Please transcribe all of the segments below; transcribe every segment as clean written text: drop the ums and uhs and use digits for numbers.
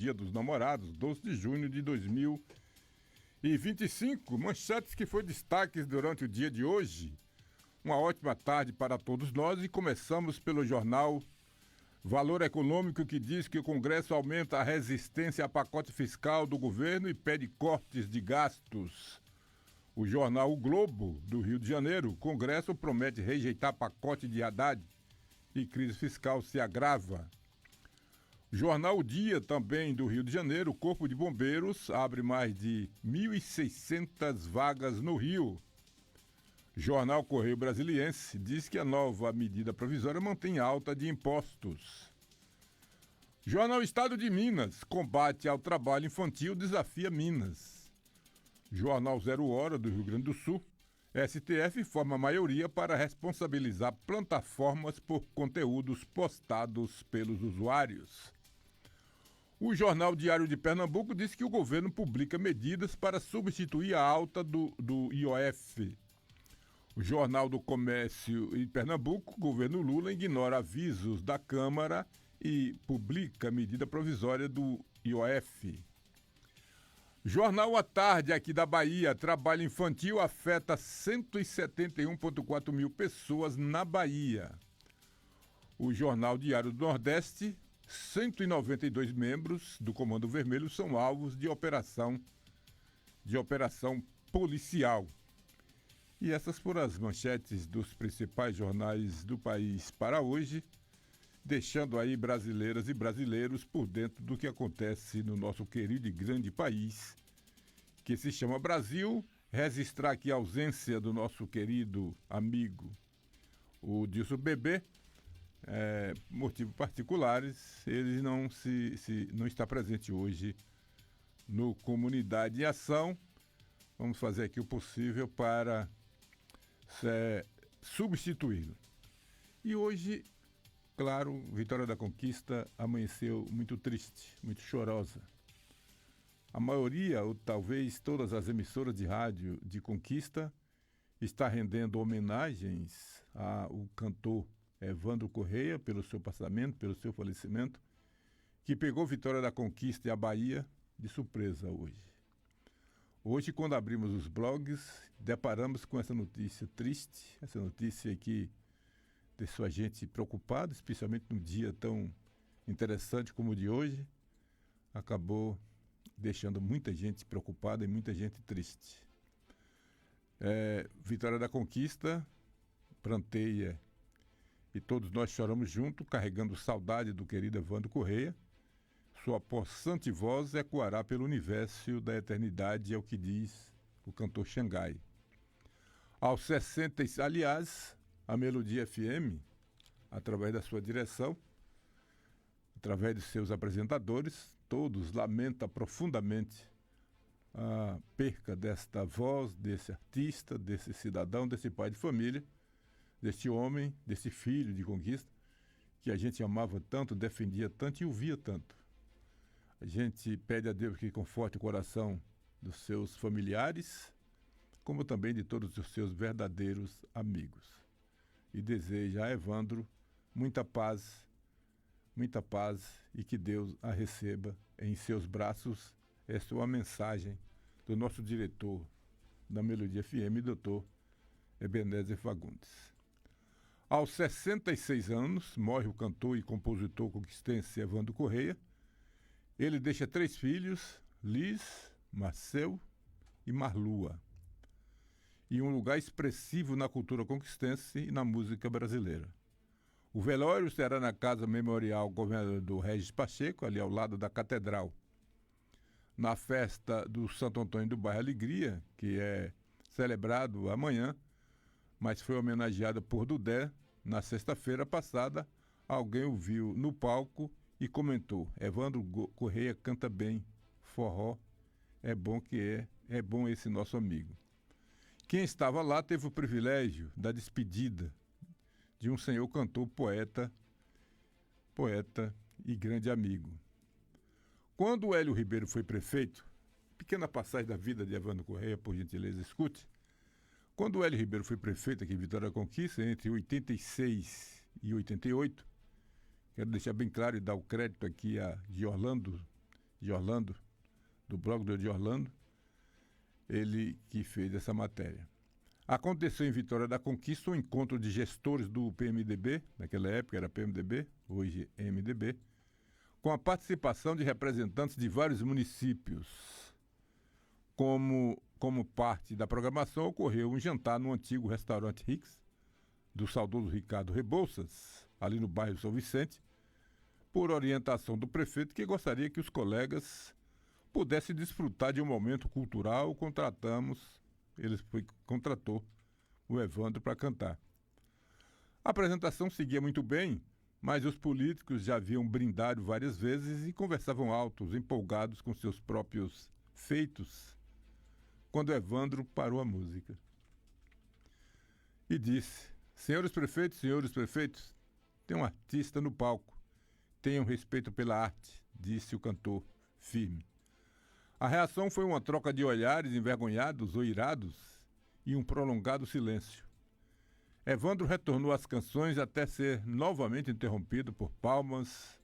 Dia dos Namorados, 12 de junho de 2025. Manchetes que foi destaques durante o dia de hoje. Uma ótima tarde para todos nós e começamos pelo jornal Valor Econômico, que diz que o Congresso aumenta a resistência a pacote fiscal do governo e pede cortes de gastos. O jornal O Globo, do Rio de Janeiro, o Congresso promete rejeitar pacote de Haddad e crise fiscal se agrava. Jornal O Dia, também do Rio de Janeiro, o Corpo de Bombeiros abre mais de 1.600 vagas no Rio. Jornal Correio Brasiliense diz que a nova medida provisória mantém alta de impostos. Jornal Estado de Minas, combate ao trabalho infantil desafia Minas. Jornal 0 Hora, do Rio Grande do Sul, STF forma maioria para responsabilizar plataformas por conteúdos postados pelos usuários. O Jornal Diário de Pernambuco diz que o governo publica medidas para substituir a alta do IOF. O Jornal do Comércio em Pernambuco, o governo Lula ignora avisos da Câmara e publica medida provisória do IOF. Jornal à Tarde, aqui da Bahia, trabalho infantil afeta 171,4 mil pessoas na Bahia. O Jornal Diário do Nordeste, 192 membros do Comando Vermelho são alvos de operação policial. E essas foram as manchetes dos principais jornais do país para hoje, deixando aí brasileiras e brasileiros por dentro do que acontece no nosso querido e grande país, que se chama Brasil. Registrar aqui a ausência do nosso querido amigo, o Dilson Bebê, motivos particulares, ele não está presente hoje no Comunidade em Ação. Vamos fazer aqui o possível para substituí-lo. E hoje, claro, Vitória da Conquista amanheceu muito triste, muito chorosa. A maioria, ou talvez todas as emissoras de rádio de Conquista, está rendendo homenagens ao cantor Evandro Correia pelo seu passamento, pelo seu falecimento, que pegou Vitória da Conquista e a Bahia de surpresa hoje. Hoje, quando abrimos os blogs, deparamos com essa notícia triste, essa notícia que deixou a gente preocupado, especialmente num dia tão interessante como o de hoje, acabou deixando muita gente preocupada e muita gente triste. Vitória da Conquista pranteia e todos nós choramos junto, carregando saudade do querido Evandro Correia. Sua possante voz ecoará pelo universo da eternidade, é o que diz o cantor Xangai. Aos 60, aliás, a Melodia FM, através da sua direção, através de seus apresentadores, todos lamentam profundamente a perca desta voz, desse artista, desse cidadão, desse pai de família, deste homem, desse filho de Conquista, que a gente amava tanto, defendia tanto e ouvia tanto. A gente pede a Deus que conforte o coração dos seus familiares, como também de todos os seus verdadeiros amigos. E deseja a Evandro muita paz e que Deus a receba em seus braços. Esta é uma mensagem do nosso diretor da Melodia FM, Dr. Ebenezer Fagundes. Aos 66 anos, morre o cantor e compositor conquistense Evandro Correia. Ele deixa 3 filhos, Liz, Marcel e Marlua, e um lugar expressivo na cultura conquistense e na música brasileira. O velório será na Casa Memorial Governador Regis Pacheco, ali ao lado da Catedral. Na festa do Santo Antônio do Bairro Alegria, que é celebrado amanhã, mas foi homenageada por Dudé, na sexta-feira passada, alguém o viu no palco e comentou: Evandro Correia canta bem, forró, é bom esse nosso amigo. Quem estava lá teve o privilégio da despedida de um senhor cantor, poeta e grande amigo. Quando o Hélio Ribeiro foi prefeito, pequena passagem da vida de Evandro Correia, por gentileza, escute. Quando o Hélio Ribeiro foi prefeito aqui em Vitória da Conquista, entre 86 e 88, quero deixar bem claro e dar o crédito aqui a Giorlando, de Orlando, do blog de Orlando, ele que fez essa matéria. Aconteceu em Vitória da Conquista um encontro de gestores do PMDB, naquela época era PMDB, hoje MDB, com a participação de representantes de vários municípios. Como parte da programação, ocorreu um jantar no antigo restaurante Rix, do saudoso Ricardo Rebouças, ali no bairro São Vicente, por orientação do prefeito, que gostaria que os colegas pudessem desfrutar de um momento cultural. Ele contratou o Evandro para cantar. A apresentação seguia muito bem, mas os políticos já haviam brindado várias vezes e conversavam altos, empolgados com seus próprios feitos, quando Evandro parou a música e disse: senhores prefeitos, tem um artista no palco. Tenham respeito pela arte, disse o cantor, firme. A reação foi uma troca de olhares envergonhados ou irados e um prolongado silêncio. Evandro retornou às canções até ser novamente interrompido por palmas,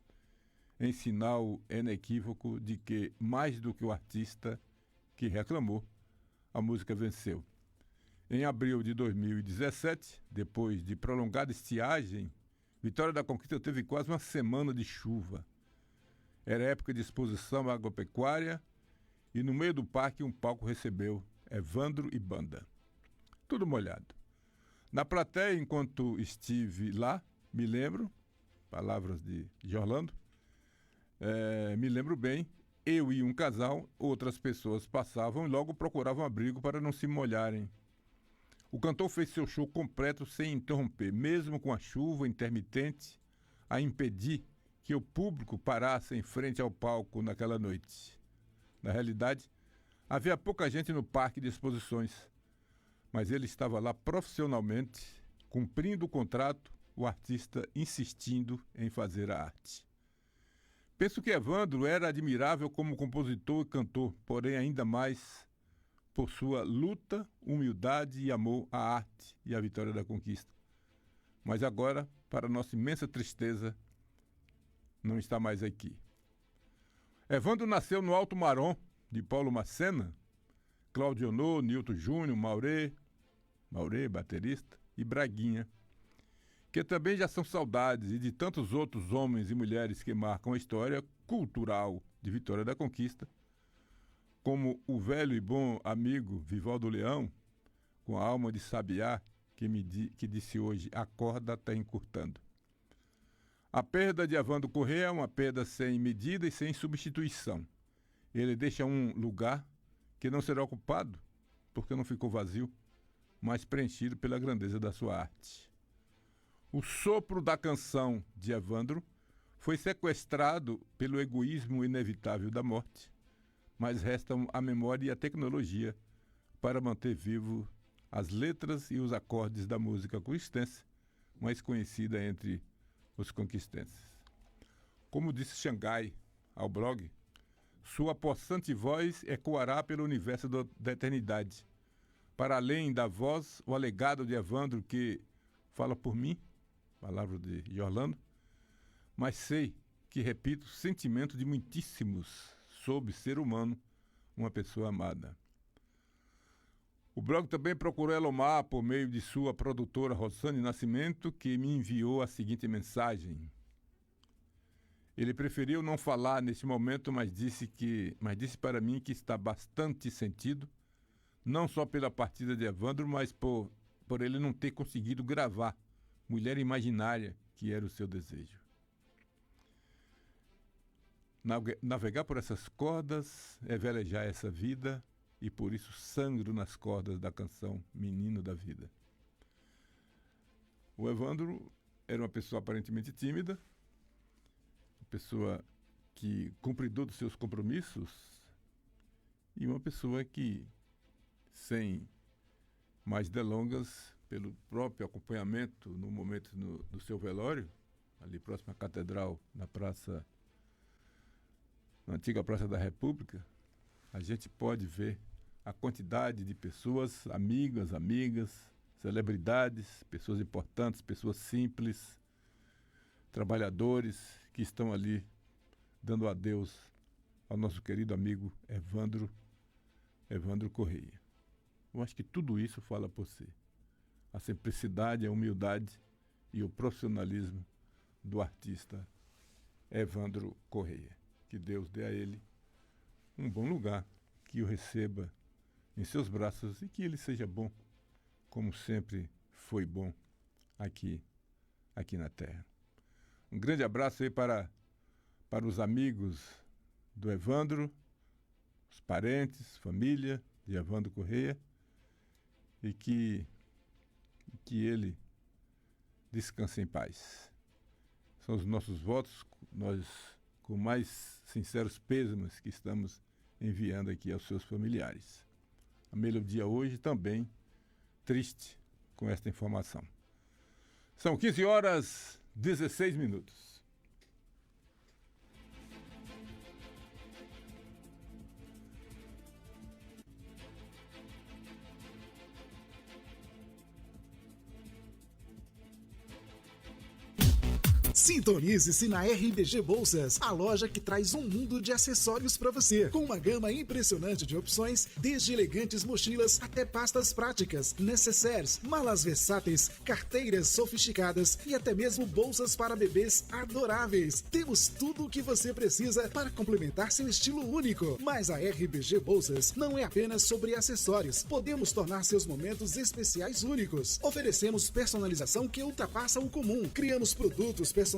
em sinal inequívoco de que, mais do que o artista que reclamou, a música venceu. Em abril de 2017, depois de prolongada estiagem, Vitória da Conquista teve quase uma semana de chuva. Era época de exposição agropecuária e no meio do parque um palco recebeu Evandro e banda. Tudo molhado. Na plateia, enquanto estive lá, me lembro, palavras de Orlando, me lembro bem, eu e um casal, outras pessoas passavam e logo procuravam abrigo para não se molharem. O cantor fez seu show completo sem interromper, mesmo com a chuva intermitente a impedir que o público parasse em frente ao palco naquela noite. Na realidade, havia pouca gente no parque de exposições, mas ele estava lá profissionalmente, cumprindo o contrato, o artista insistindo em fazer a arte. Penso que Evandro era admirável como compositor e cantor, porém ainda mais por sua luta, humildade e amor à arte e à Vitória da Conquista. Mas agora, para nossa imensa tristeza, não está mais aqui. Evandro nasceu no Alto Marom, de Paulo Macena, Cláudio Honor, Nilton Júnior, Maurê, baterista, e Braguinha, que também já são saudades, e de tantos outros homens e mulheres que marcam a história cultural de Vitória da Conquista, como o velho e bom amigo Vivaldo Leão, com a alma de sabiá, que disse hoje: a corda está encurtando. A perda de Evandro Corrêa é uma perda sem medida e sem substituição. Ele deixa um lugar que não será ocupado, porque não ficou vazio, mas preenchido pela grandeza da sua arte. O sopro da canção de Evandro foi sequestrado pelo egoísmo inevitável da morte, mas restam a memória e a tecnologia para manter vivo as letras e os acordes da música conquistense, mais conhecida entre os conquistenses. Como disse Xangai ao blog, sua possante voz ecoará pelo universo da eternidade. Para além da voz, o alegado de Evandro, que fala por mim, palavra de Orlando, mas sei que, repito, sentimento de muitíssimos sobre ser humano, uma pessoa amada. O blog também procurou Elomar por meio de sua produtora Rosane Nascimento, que me enviou a seguinte mensagem. Ele preferiu não falar neste momento, mas disse para mim que está bastante sentido, não só pela partida de Evandro, mas por ele não ter conseguido gravar Mulher Imaginária, que era o seu desejo. Navegar por essas cordas é velejar essa vida, e por isso sangro nas cordas da canção Menino da Vida. O Evandro era uma pessoa aparentemente tímida, uma pessoa que cumpridor dos seus compromissos e uma pessoa que, sem mais delongas, pelo próprio acompanhamento no momento do seu velório, ali próximo à catedral, na antiga Praça da República, a gente pode ver a quantidade de pessoas, amigas, celebridades, pessoas importantes, pessoas simples, trabalhadores que estão ali dando adeus ao nosso querido amigo Evandro Correia. Eu acho que tudo isso fala por si. A simplicidade, a humildade e o profissionalismo do artista Evandro Correia. Que Deus dê a ele um bom lugar, que o receba em seus braços e que ele seja bom, como sempre foi bom aqui na Terra. Um grande abraço aí para os amigos do Evandro, os parentes, família de Evandro Correia, e que ele descanse em paz. São os nossos votos, nós com mais sinceros pêsames que estamos enviando aqui aos seus familiares. A melodia hoje também triste com esta informação. São 15h16. Sintonize-se na RBG Bolsas, a loja que traz um mundo de acessórios para você, com uma gama impressionante de opções, desde elegantes mochilas até pastas práticas, necessaires, malas versáteis, carteiras sofisticadas e até mesmo bolsas para bebês adoráveis. Temos tudo o que você precisa para complementar seu estilo único. Mas a RBG Bolsas não é apenas sobre acessórios. Podemos tornar seus momentos especiais únicos. Oferecemos personalização que ultrapassa o comum. Criamos produtos personalizados,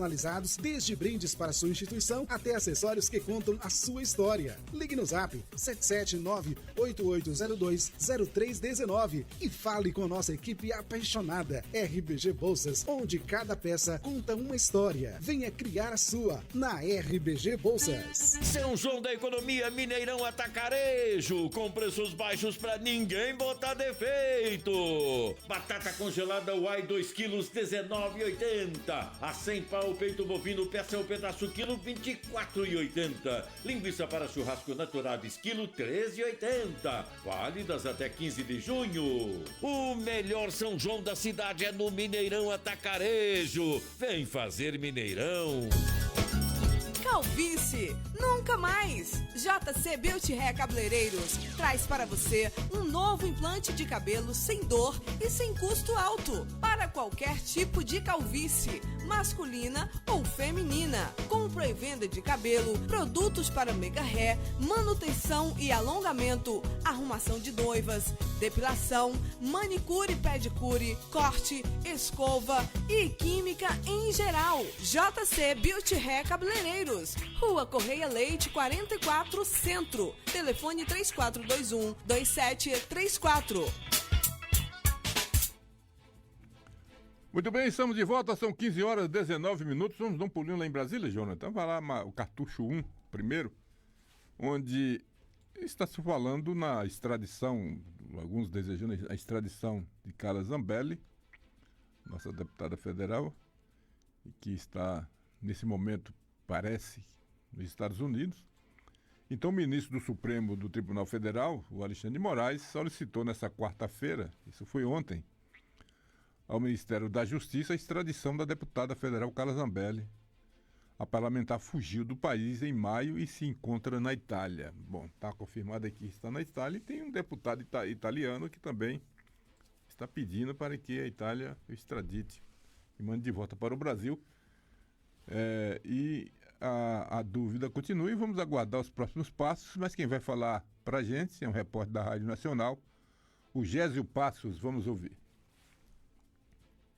desde brindes para sua instituição até acessórios que contam a sua história. Ligue no Zap 779-8802-0319 e fale com nossa equipe apaixonada. RBG Bolsas, onde cada peça conta uma história. Venha criar a sua na RBG Bolsas. São João da Economia, Mineirão Atacarejo, com preços baixos pra ninguém botar defeito. Batata congelada Uai 2 quilos, R$19,80. A 100 pau, peito bovino, peça ou pedaço quilo, R$24,80. Linguiça para churrasco Naturabis, quilo, R$13,80. Válidas até 15 de junho. O melhor São João da cidade é no Mineirão Atacarejo. Vem fazer Mineirão. Calvície, nunca mais! JC Beauty Hair Cabeleireiros traz para você um novo implante de cabelo sem dor e sem custo alto para qualquer tipo de calvície, masculina ou feminina. Compra e venda de cabelo, produtos para mega hair, manutenção e alongamento, arrumação de noivas, depilação, manicure e pedicure, corte, escova e química em geral. JC Beauty Hair Cabeleireiros, Rua Correia Leite 44 Centro. Telefone 3421-2734. Muito bem, estamos de volta, são 15h19. Vamos dar um pulinho lá em Brasília, Jonathan. Vai lá o Cartucho 1 primeiro, onde está se falando na extradição, alguns desejando a extradição de Carla Zambelli, nossa deputada federal, que está nesse momento, parece, nos Estados Unidos. Então, o ministro do Supremo do Tribunal Federal, o Alexandre de Moraes, solicitou nessa quarta-feira, isso foi ontem, ao Ministério da Justiça a extradição da deputada federal Carla Zambelli. A parlamentar fugiu do país em maio e se encontra na Itália. Bom, está confirmado aqui que está na Itália e tem um deputado italiano que também está pedindo para que a Itália o extradite e mande de volta para o Brasil. E a dúvida continua e vamos aguardar os próximos passos, mas quem vai falar para a gente é um repórter da Rádio Nacional, o Gésio Passos. Vamos ouvir.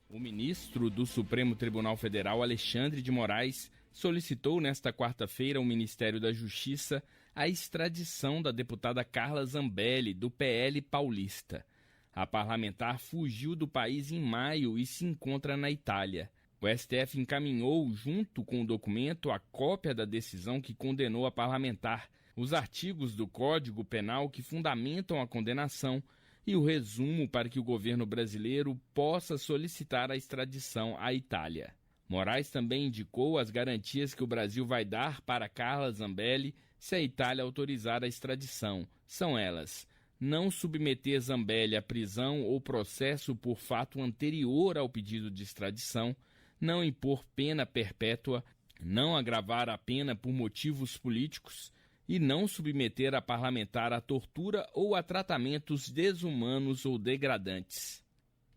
O ministro do Supremo Tribunal Federal, Alexandre de Moraes, solicitou nesta quarta-feira ao Ministério da Justiça a extradição da deputada Carla Zambelli, do PL paulista. A parlamentar fugiu do país em maio e se encontra na Itália. O STF encaminhou, junto com o documento, a cópia da decisão que condenou a parlamentar, os artigos do Código Penal que fundamentam a condenação e o resumo para que o governo brasileiro possa solicitar a extradição à Itália. Moraes também indicou as garantias que o Brasil vai dar para Carla Zambelli se a Itália autorizar a extradição. São elas: não submeter Zambelli à prisão ou processo por fato anterior ao pedido de extradição, não impor pena perpétua, não agravar a pena por motivos políticos e não submeter a parlamentar a tortura ou a tratamentos desumanos ou degradantes.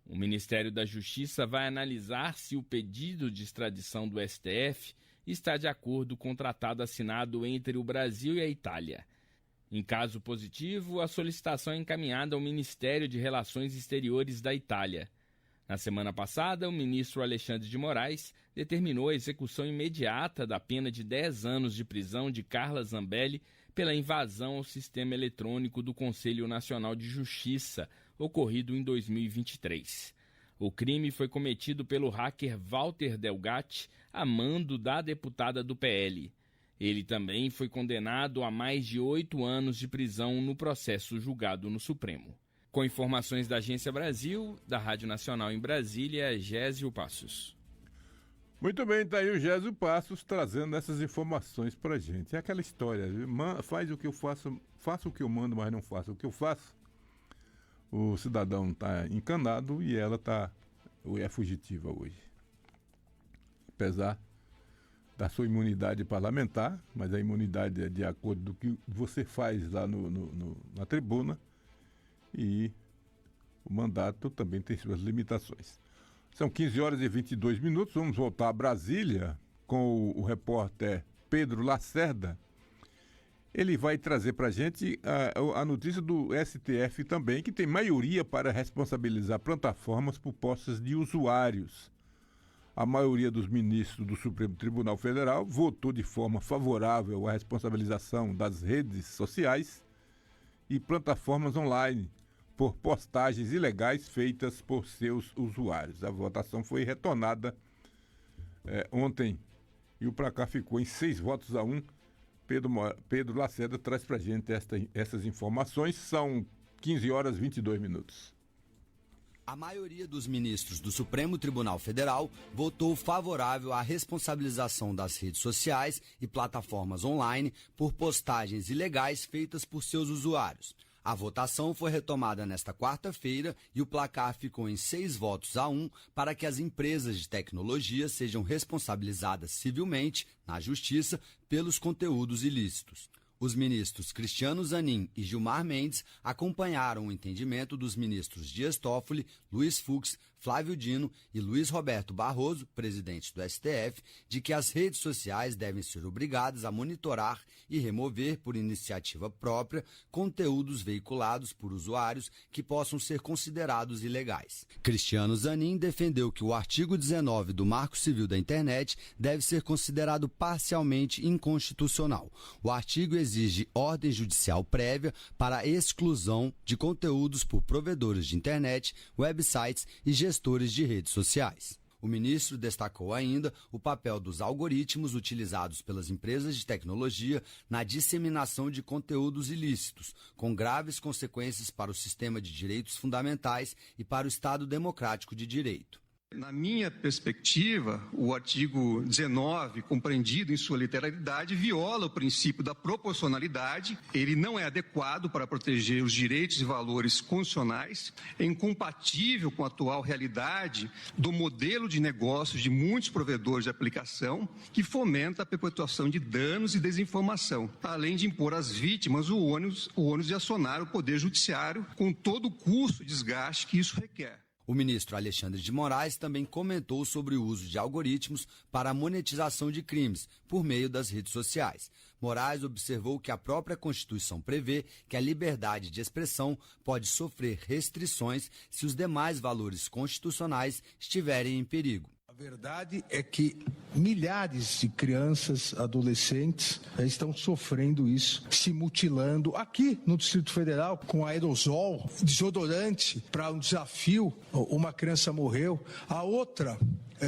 O Ministério da Justiça vai analisar se o pedido de extradição do STF está de acordo com o tratado assinado entre o Brasil e a Itália. Em caso positivo, a solicitação é encaminhada ao Ministério de Relações Exteriores da Itália. Na semana passada, o ministro Alexandre de Moraes determinou a execução imediata da pena de 10 anos de prisão de Carla Zambelli pela invasão ao sistema eletrônico do Conselho Nacional de Justiça, ocorrido em 2023. O crime foi cometido pelo hacker Walter Delgatti, a mando da deputada do PL. Ele também foi condenado a mais de 8 anos de prisão no processo julgado no Supremo. Com informações da Agência Brasil, da Rádio Nacional em Brasília, Gésio Passos. Muito bem, tá aí o Gésio Passos trazendo essas informações pra gente. É aquela história, faz o que eu faço, faço o que eu mando, mas não faço o que eu faço. O cidadão está encanado e ela é fugitiva hoje. Apesar da sua imunidade parlamentar, mas a imunidade é de acordo do que você faz lá na tribuna, e o mandato também tem suas limitações. São 15 horas e 22 minutos, vamos voltar a Brasília com o repórter Pedro Lacerda. Ele vai trazer para a gente a notícia do STF também, que tem maioria para responsabilizar plataformas por posses de usuários. A maioria dos ministros do Supremo Tribunal Federal votou de forma favorável à responsabilização das redes sociais e plataformas online por postagens ilegais feitas por seus usuários. A votação foi retornada ontem e o placar ficou em 6-1. Pedro Lacerda traz para a gente essas informações. São 15 horas e 22 minutos. A maioria dos ministros do Supremo Tribunal Federal votou favorável à responsabilização das redes sociais e plataformas online por postagens ilegais feitas por seus usuários. A votação foi retomada nesta quarta-feira e o placar ficou em 6-1 para que as empresas de tecnologia sejam responsabilizadas civilmente na Justiça pelos conteúdos ilícitos. Os ministros Cristiano Zanin e Gilmar Mendes acompanharam o entendimento dos ministros Dias Toffoli, Luiz Fux, Flávio Dino e Luiz Roberto Barroso, presidente do STF, de que as redes sociais devem ser obrigadas a monitorar e remover por iniciativa própria conteúdos veiculados por usuários que possam ser considerados ilegais. Cristiano Zanin defendeu que o artigo 19 do Marco Civil da Internet deve ser considerado parcialmente inconstitucional. O artigo exige ordem judicial prévia para a exclusão de conteúdos por provedores de internet, websites e gestores de redes sociais. O ministro destacou ainda o papel dos algoritmos utilizados pelas empresas de tecnologia na disseminação de conteúdos ilícitos, com graves consequências para o sistema de direitos fundamentais e para o Estado democrático de direito. Na minha perspectiva, o artigo 19, compreendido em sua literalidade, viola o princípio da proporcionalidade. Ele não é adequado para proteger os direitos e valores constitucionais, é incompatível com a atual realidade do modelo de negócios de muitos provedores de aplicação, que fomenta a perpetuação de danos e desinformação, além de impor às vítimas o ônus de acionar o Poder Judiciário com todo o custo e desgaste que isso requer. O ministro Alexandre de Moraes também comentou sobre o uso de algoritmos para a monetização de crimes por meio das redes sociais. Moraes observou que a própria Constituição prevê que a liberdade de expressão pode sofrer restrições se os demais valores constitucionais estiverem em perigo. A verdade é que milhares de crianças, adolescentes estão sofrendo isso, se mutilando. Aqui no Distrito Federal, com aerosol, desodorante para um desafio, uma criança morreu. A outra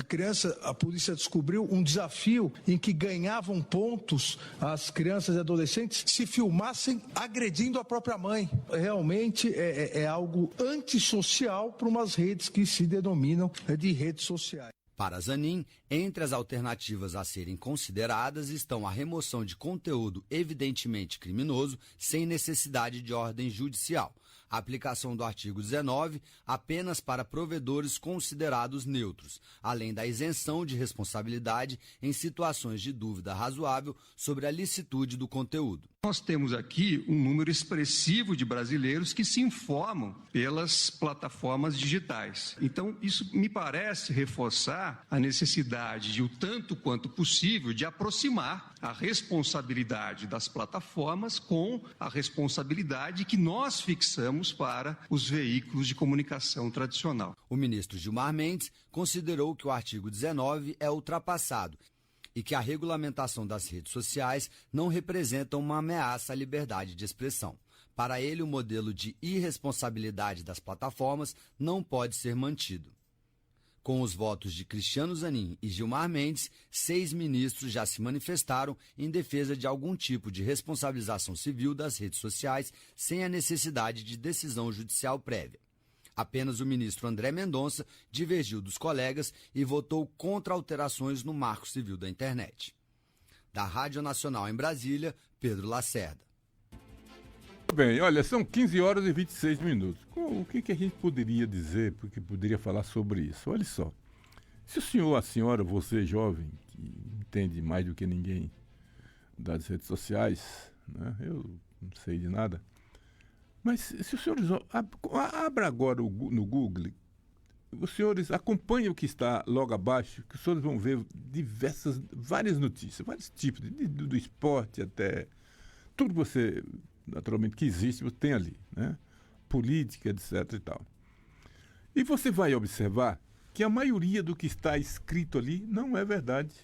criança, a polícia descobriu um desafio em que ganhavam pontos as crianças e adolescentes se filmassem agredindo a própria mãe. Realmente é algo antissocial para umas redes que se denominam de redes sociais. Para Zanin, entre as alternativas a serem consideradas estão a remoção de conteúdo evidentemente criminoso sem necessidade de ordem judicial, a aplicação do artigo 19 apenas para provedores considerados neutros, além da isenção de responsabilidade em situações de dúvida razoável sobre a licitude do conteúdo. Nós temos aqui um número expressivo de brasileiros que se informam pelas plataformas digitais. Então, isso me parece reforçar a necessidade de, o tanto quanto possível, de aproximar a responsabilidade das plataformas com a responsabilidade que nós fixamos para os veículos de comunicação tradicional. O ministro Gilmar Mendes considerou que o artigo 19 é ultrapassado e que a regulamentação das redes sociais não representa uma ameaça à liberdade de expressão. Para ele, o modelo de irresponsabilidade das plataformas não pode ser mantido. Com os votos de Cristiano Zanin e Gilmar Mendes, 6 ministros já se manifestaram em defesa de algum tipo de responsabilização civil das redes sociais sem a necessidade de decisão judicial prévia. Apenas o ministro André Mendonça divergiu dos colegas e votou contra alterações no Marco Civil da Internet. Da Rádio Nacional em Brasília, Pedro Lacerda. Bem, olha, são 15 horas e 26 minutos. O que a gente poderia dizer, porque poderia falar sobre isso? Olha só, se o senhor, a senhora, você jovem, que entende mais do que ninguém das redes sociais, né? Eu não sei de nada, mas se os senhores abra agora no Google, os senhores acompanhem o que está logo abaixo, que os senhores vão ver várias notícias, vários tipos, do esporte até tudo que você, naturalmente, que existe, você tem ali, né? Política, etc. e tal. E você vai observar que a maioria do que está escrito ali não é verdade.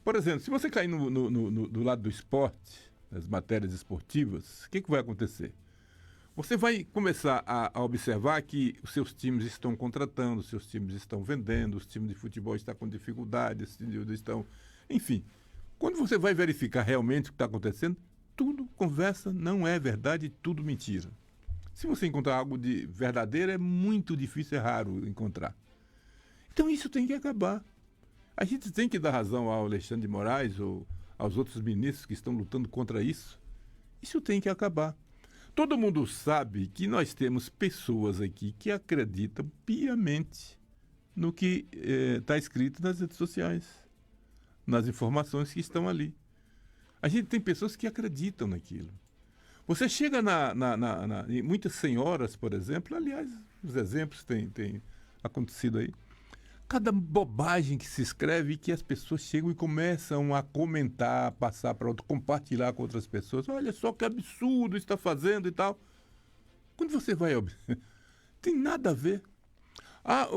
Por exemplo, se você cair do lado do esporte, das matérias esportivas, o que vai acontecer? Você vai começar a observar que os seus times estão contratando, os seus times estão vendendo, os times de futebol estão com dificuldades, estão... Enfim, quando você vai verificar realmente o que está acontecendo, tudo conversa, não é verdade, tudo mentira. Se você encontrar algo de verdadeiro, é muito difícil, é raro encontrar. Então isso tem que acabar. A gente tem que dar razão ao Alexandre de Moraes ou aos outros ministros que estão lutando contra isso. Isso tem que acabar. Todo mundo sabe que nós temos pessoas aqui que acreditam piamente no que está escrito nas redes sociais, nas informações que estão ali. A gente tem pessoas que acreditam naquilo. Você chega em muitas senhoras, por exemplo, aliás, os exemplos têm acontecido aí, cada bobagem que se escreve, que as pessoas chegam e começam a comentar, passar para outro, compartilhar com outras pessoas. Olha só que absurdo está fazendo e tal. Quando você vai... tem nada a ver.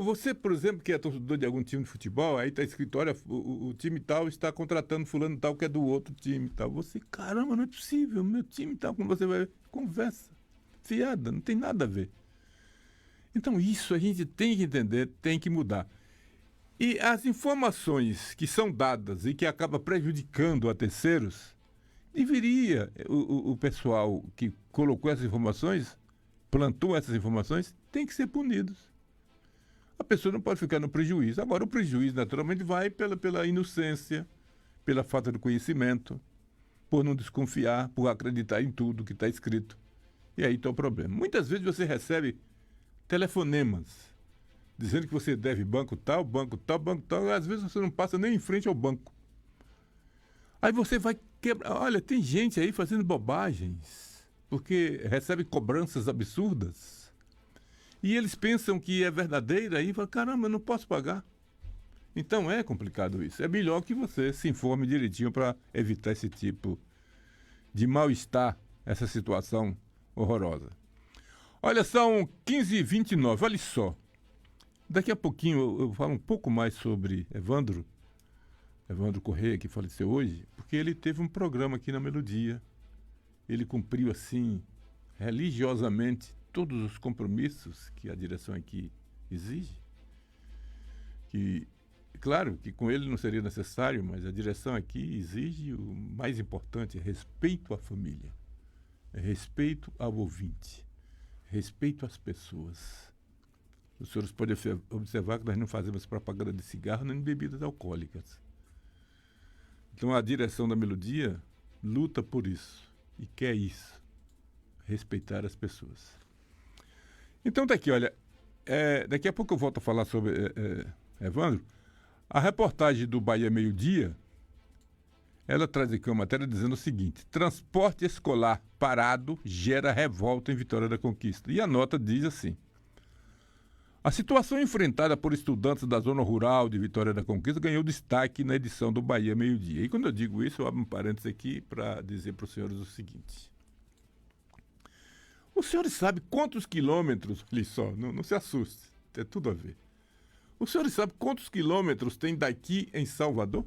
Você, por exemplo, que é torcedor de algum time de futebol, aí está escrito, olha, o time tal está contratando fulano tal que é do outro time tal. Você, caramba, não é possível, meu time tal, quando você vai ver, conversa fiada, não tem nada a ver. Então isso a gente tem que entender, tem que mudar. E as informações que são dadas e que acabam prejudicando a terceiros, deveria o pessoal que colocou essas informações, plantou essas informações, tem que ser punidos. A pessoa não pode ficar no prejuízo. Agora, o prejuízo, naturalmente, vai pela inocência, pela falta de conhecimento, por não desconfiar, por acreditar em tudo que está escrito. E aí está o problema. Muitas vezes você recebe telefonemas dizendo que você deve banco tal, e às vezes você não passa nem em frente ao banco. Aí você vai quebrar. Olha, tem gente aí fazendo bobagens, porque recebe cobranças absurdas. E eles pensam que é verdadeira e falam, caramba, eu não posso pagar. Então é complicado isso. É melhor que você se informe direitinho para evitar esse tipo de mal-estar, essa situação horrorosa. Olha, são 15h29, olha só. Daqui a pouquinho eu falo um pouco mais sobre Evandro Correia, que faleceu hoje, porque ele teve um programa aqui na Melodia. Ele cumpriu, assim, religiosamente, todos os compromissos que a direção aqui exige. Que, claro, que com ele não seria necessário, mas a direção aqui exige o mais importante, respeito à família, respeito ao ouvinte, respeito às pessoas. Os senhores podem observar que nós não fazemos propaganda de cigarro nem de bebidas alcoólicas. Então a direção da Melodia luta por isso e quer isso, respeitar as pessoas. Então tá aqui, olha, daqui a pouco eu volto a falar sobre Evandro. A reportagem do Bahia Meio Dia Ela traz aqui uma matéria dizendo o seguinte: transporte escolar parado gera revolta em Vitória da Conquista. E a nota diz assim: a situação enfrentada por estudantes da zona rural de Vitória da Conquista ganhou destaque na edição do Bahia Meio-Dia. E quando eu digo isso, eu abro um parênteses aqui para dizer para os senhores o seguinte: os senhores sabem quantos quilômetros, olha só, não se assuste, tem tudo a ver. Os senhores sabem quantos quilômetros tem daqui em Salvador?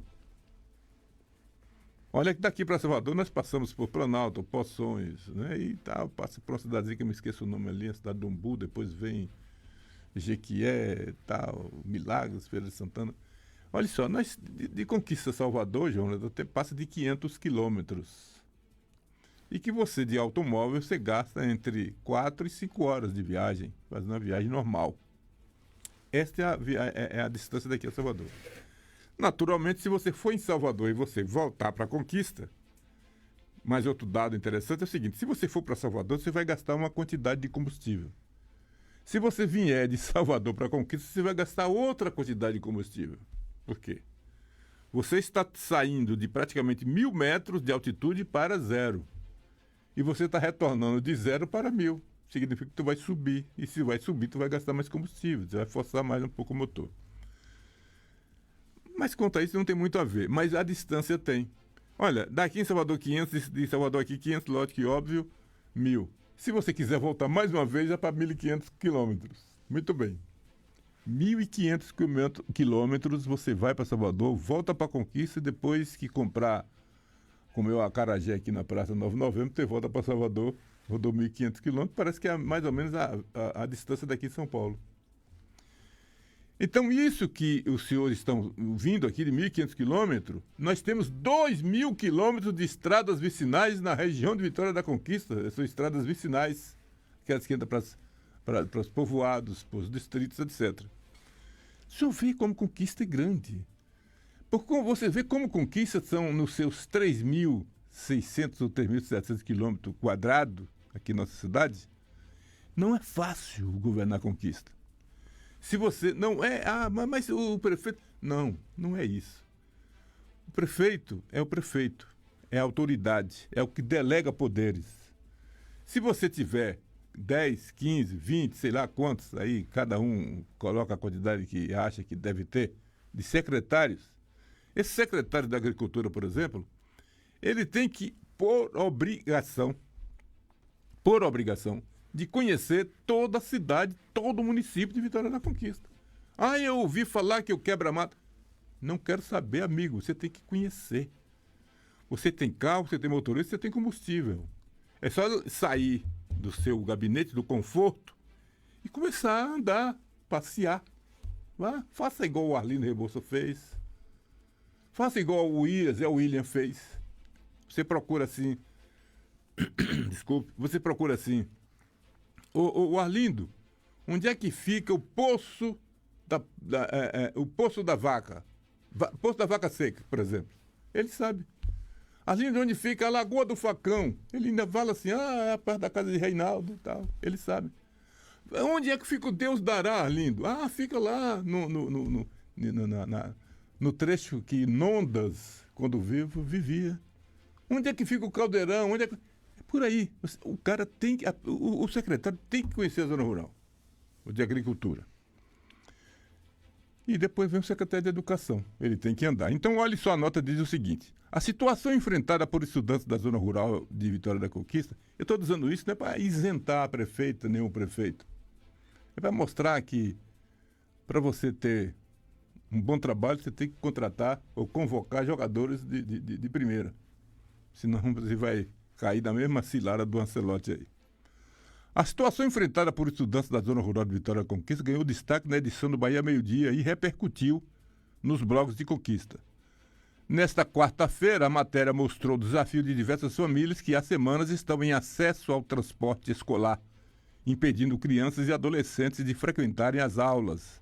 Olha que daqui para Salvador nós passamos por Planalto, Poções, né? E tal, passa por uma cidadezinha que eu me esqueço o nome ali, a cidade do Umbu, depois vem Jequié, tal, Milagres, Feira de Santana. Olha só, nós de Conquista a Salvador, João, até passa de 500 quilômetros. E que você, de automóvel, você gasta entre 4 e 5 horas de viagem, fazendo uma viagem normal. Esta é a distância daqui a Salvador. Naturalmente, se você for em Salvador e você voltar para a Conquista, mas outro dado interessante é o seguinte: se você for para Salvador, você vai gastar uma quantidade de combustível. Se você vier de Salvador para a Conquista, você vai gastar outra quantidade de combustível. Por quê? Você está saindo de praticamente 1.000 metros de altitude para 0. E você está retornando de 0 para 1.000. Significa que tu vai subir. E se vai subir, tu vai gastar mais combustível. Você vai forçar mais um pouco o motor. Mas quanto a isso não tem muito a ver. Mas a distância tem. Olha, daqui em Salvador 500, de Salvador aqui 500, lógico que óbvio, 1.000. Se você quiser voltar mais uma vez, é para 1.500 quilômetros. Muito bem. 1.500 quilômetros você vai para Salvador, volta para a Conquista e depois que comprar, comeu a acarajé aqui na Praça 9 de Novembro, você volta para Salvador, rodou 1.500 quilômetros, parece que é mais ou menos a distância daqui de São Paulo. Então, isso que os senhores estão vindo aqui de 1.500 quilômetros, nós temos 2.000 quilômetros de estradas vicinais na região de Vitória da Conquista. São estradas vicinais, aquelas que entram para os povoados, para os distritos, etc. O senhor vê como Conquista é grande. Porque você vê como Conquista são nos seus 3.600 ou 3.700 quilômetros quadrados aqui na nossa cidade. Não é fácil governar Conquista. Se você não é, mas o prefeito... Não é isso. O prefeito, é a autoridade, é o que delega poderes. Se você tiver 10, 15, 20, sei lá quantos, aí cada um coloca a quantidade que acha que deve ter, de secretários, esse secretário da Agricultura, por exemplo, ele tem que, por obrigação, de conhecer toda a cidade, todo o município de Vitória da Conquista. Eu ouvi falar que o quebra-mato. Não quero saber, amigo, você tem que conhecer. Você tem carro, você tem motorista, você tem combustível. É só sair do seu gabinete do conforto e começar a andar, passear. Vá, faça igual o Arlindo Rebouça fez. Faça igual o William fez. Você procura assim... Desculpe, você procura assim... O Arlindo, onde é que fica o poço o poço da vaca? Poço da vaca seca, por exemplo. Ele sabe. Arlindo, onde fica a Lagoa do Facão? Ele ainda fala assim, é perto da casa de Reinaldo e tal. Ele sabe. Onde é que fica o Deus dará, Arlindo? Fica lá no trecho que Nondas, quando vivo, vivia. Onde é que fica o Caldeirão? Onde é que... Por aí, o cara tem que, o secretário tem que conhecer a zona rural, o de agricultura. E depois vem o secretário de educação, ele tem que andar. Então, olha só, a nota diz o seguinte: a situação enfrentada por estudantes da zona rural de Vitória da Conquista, eu estou dizendo isso não é para isentar a prefeita, nem o prefeito. É para mostrar que, para você ter um bom trabalho, você tem que contratar ou convocar jogadores de primeira. Senão você vai cair na mesma cilada do Ancelotti aí. A situação enfrentada por estudantes da zona rural de Vitória da Conquista ganhou destaque na edição do Bahia Meio-Dia e repercutiu nos blogs de Conquista. Nesta quarta-feira, a matéria mostrou o desafio de diversas famílias que há semanas estão em acesso ao transporte escolar, impedindo crianças e adolescentes de frequentarem as aulas.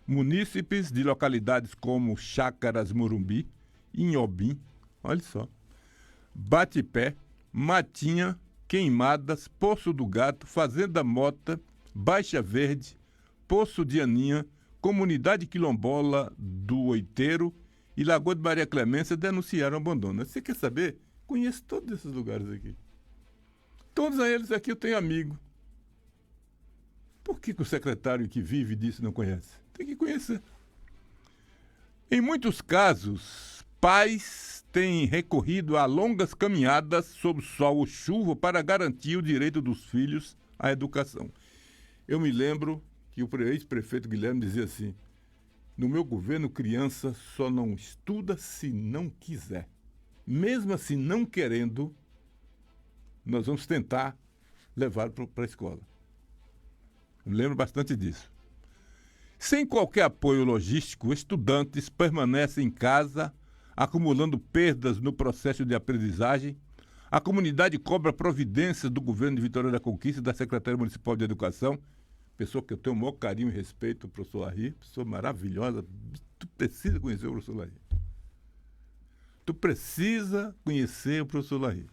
Munícipes de localidades como Chácaras Morumbi, Inhobim, olha só, Batipé, Matinha, Queimadas, Poço do Gato, Fazenda Mota, Baixa Verde, Poço de Aninha, Comunidade Quilombola do Oiteiro e Lagoa de Maria Clemência denunciaram abandono. Você quer saber? Conheço todos esses lugares aqui. Todos eles aqui eu tenho amigo. Por que o secretário que vive disso não conhece? Tem que conhecer. Em muitos casos, pais têm recorrido a longas caminhadas sob sol ou chuva para garantir o direito dos filhos à educação. Eu me lembro que o ex-prefeito Guilherme dizia assim: no meu governo, criança só não estuda se não quiser. Mesmo assim, não querendo, nós vamos tentar levar para a escola. Eu me lembro bastante disso. Sem qualquer apoio logístico, estudantes permanecem em casa, acumulando perdas no processo de aprendizagem. A comunidade cobra providências do governo de Vitória da Conquista e da Secretaria Municipal de Educação. Pessoa que eu tenho o maior carinho e respeito, o professor Larry, pessoa maravilhosa. Tu precisa conhecer o professor Larry. Tu precisa conhecer o professor Larry.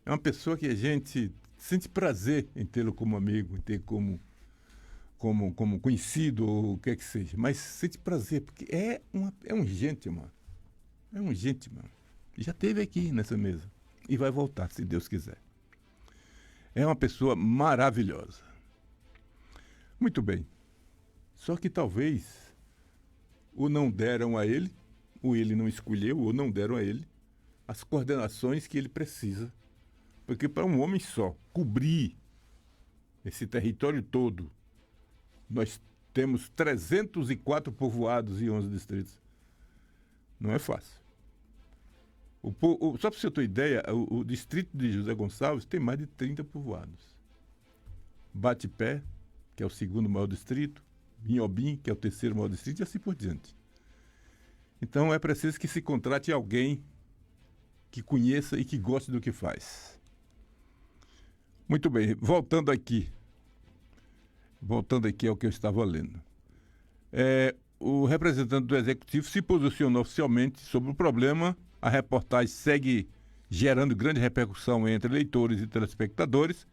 É uma pessoa que a gente sente prazer em tê-lo como amigo, em ter como conhecido ou o que é que seja. Mas sente prazer, porque é um gentleman. É um gentleman. Já esteve aqui nessa mesa. E vai voltar, se Deus quiser. É uma pessoa maravilhosa. Muito bem. Só que talvez ou não deram a ele, ou ele não escolheu, ou não deram a ele as coordenações que ele precisa. Porque para um homem só cobrir esse território todo, nós temos 304 povoados e 11 distritos. Não é fácil. Só para você ter uma ideia, o distrito de José Gonçalves tem mais de 30 povoados. Bate-Pé, que é o segundo maior distrito, Inhobim, que é o terceiro maior distrito, e assim por diante. Então é preciso que se contrate alguém que conheça e que goste do que faz. Muito bem, voltando aqui ao que eu estava lendo. O representante do Executivo se posicionou oficialmente sobre o problema. A reportagem segue gerando grande repercussão entre leitores e telespectadores,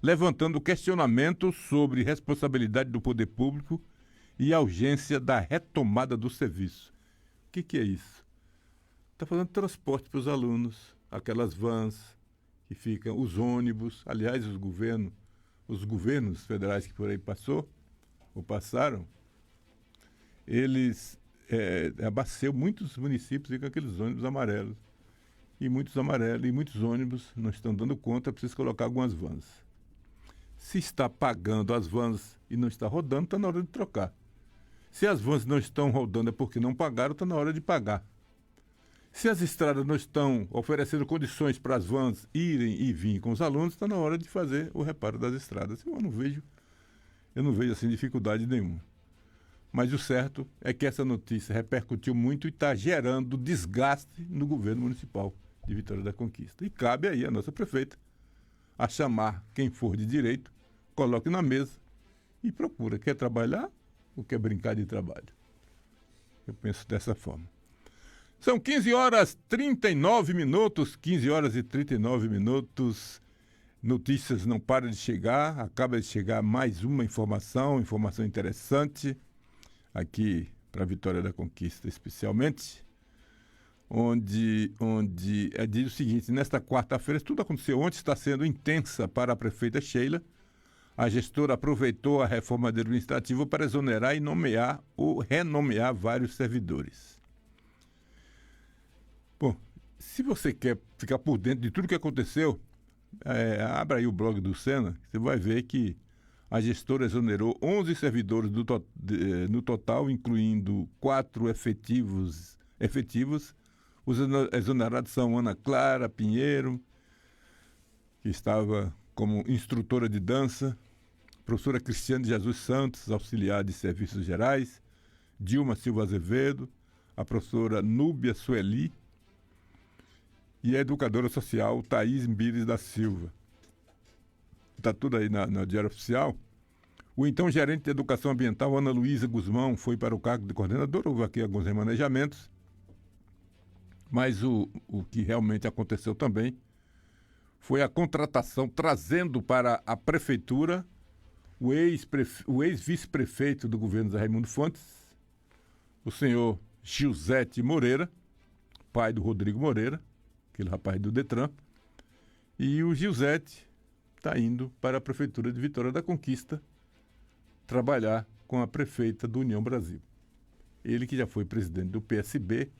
levantando questionamentos sobre responsabilidade do poder público e a urgência da retomada do serviço. O que é isso? Está fazendo transporte para os alunos, aquelas vans que ficam, os ônibus, aliás, os governos federais que por aí passaram, eles abasteceu muitos municípios com aqueles ônibus amarelos. E muitos ônibus não estão dando conta, é preciso colocar algumas vans. Se está pagando as vans e não está rodando, está na hora de trocar. Se as vans não estão rodando é porque não pagaram, está na hora de pagar. Se as estradas não estão oferecendo condições para as vans irem e virem com os alunos, está na hora de fazer o reparo das estradas. Eu não vejo assim dificuldade nenhuma. Mas o certo é que essa notícia repercutiu muito e está gerando desgaste no governo municipal de Vitória da Conquista. E cabe aí a nossa prefeita a chamar quem for de direito, coloque na mesa e procura. Quer trabalhar ou quer brincar de trabalho? Eu penso dessa forma. São 15 horas e 39 minutos. Notícias não param de chegar. Acaba de chegar mais uma informação interessante, aqui para a Vitória da Conquista especialmente, onde diz o seguinte: nesta quarta-feira, tudo aconteceu ontem, está sendo intensa para a prefeita Sheila. A gestora aproveitou a reforma administrativa para exonerar e nomear ou renomear vários servidores. Bom, se você quer ficar por dentro de tudo que aconteceu, abra aí o blog do Sena, você vai ver que a gestora exonerou 11 servidores no total, incluindo 4 efetivos. Os exonerados são Ana Clara Pinheiro, que estava como instrutora de dança, professora Cristiane Jesus Santos, auxiliar de serviços gerais, Dilma Silva Azevedo, a professora Núbia Sueli e a educadora social Thaís Mbires da Silva. Está tudo aí no Diário Oficial. O então gerente de Educação Ambiental, Ana Luísa Guzmão, foi para o cargo de coordenador. Houve aqui alguns remanejamentos. Mas o que realmente aconteceu também foi a contratação, trazendo para a prefeitura o ex-vice-prefeito do governo Zé Raimundo Fontes, o senhor Gilzete Moreira, pai do Rodrigo Moreira, aquele rapaz do Detran, e o Gilzete está indo para a Prefeitura de Vitória da Conquista trabalhar com a prefeita do União Brasil. Ele que já foi presidente do PSB,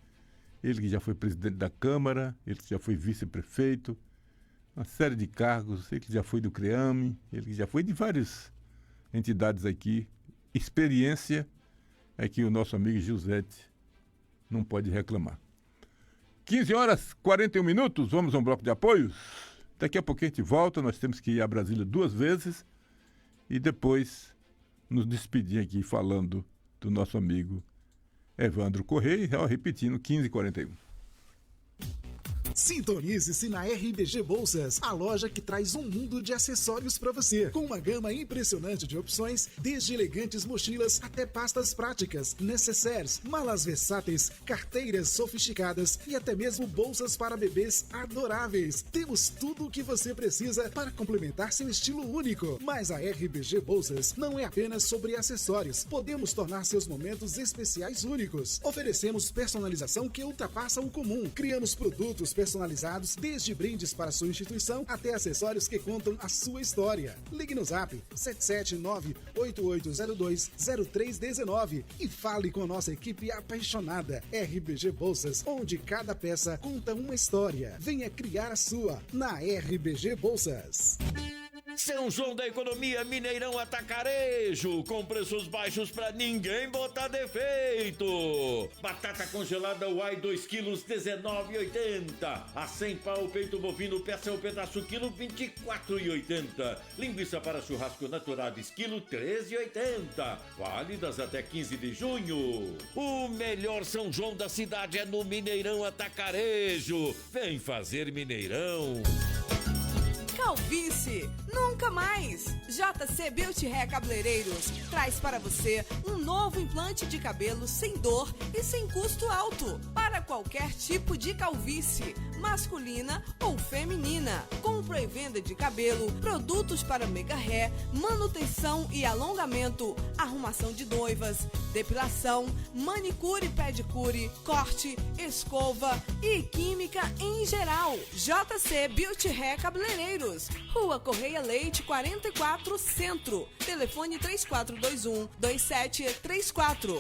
ele que já foi presidente da Câmara, ele que já foi vice-prefeito, uma série de cargos, ele que já foi do CREAME, ele que já foi de várias entidades aqui. Experiência é que o nosso amigo Gilzete não pode reclamar. 15h41, vamos a um bloco de apoios. Daqui a pouquinho a gente volta, nós temos que ir a Brasília 2 vezes e depois nos despedir aqui falando do nosso amigo Evandro Correia, repetindo, 15h41. Sintonize-se na RBG Bolsas, a loja que traz um mundo de acessórios para você, com uma gama impressionante de opções, desde elegantes mochilas até pastas práticas, necessaires, malas versáteis, carteiras sofisticadas e até mesmo bolsas para bebês adoráveis. Temos tudo o que você precisa para complementar seu estilo único. Mas a RBG Bolsas não é apenas sobre acessórios. Podemos tornar seus momentos especiais únicos. Oferecemos personalização que ultrapassa o comum. Criamos produtos personalizados, desde brindes para sua instituição até acessórios que contam a sua história. Ligue no Zap 779-8802-0319 e fale com a nossa equipe apaixonada. RBG Bolsas, onde cada peça conta uma história. Venha criar a sua na RBG Bolsas. São João da Economia, Mineirão Atacarejo, com preços baixos pra ninguém botar defeito. Batata congelada Uai 2 quilos, R$19,80. A 100 pau, peito bovino, peça ou pedaço quilo, R$24,80. Linguiça para churrasco Naturalis, quilo, R$13,80. Válidas até 15 de junho. O melhor São João da cidade é no Mineirão Atacarejo. Vem fazer Mineirão. Calvície, nunca mais! JC Beauty Hair Cabeleireiros traz para você um novo implante de cabelo sem dor e sem custo alto para qualquer tipo de calvície, masculina ou feminina. Compra e venda de cabelo, produtos para mega hair, manutenção e alongamento, arrumação de noivas, depilação, manicure e pedicure, corte, escova e química em geral. JC Beauty Hair Cabeleireiros, Rua Correia Leite 44 Centro. Telefone 3421-2734.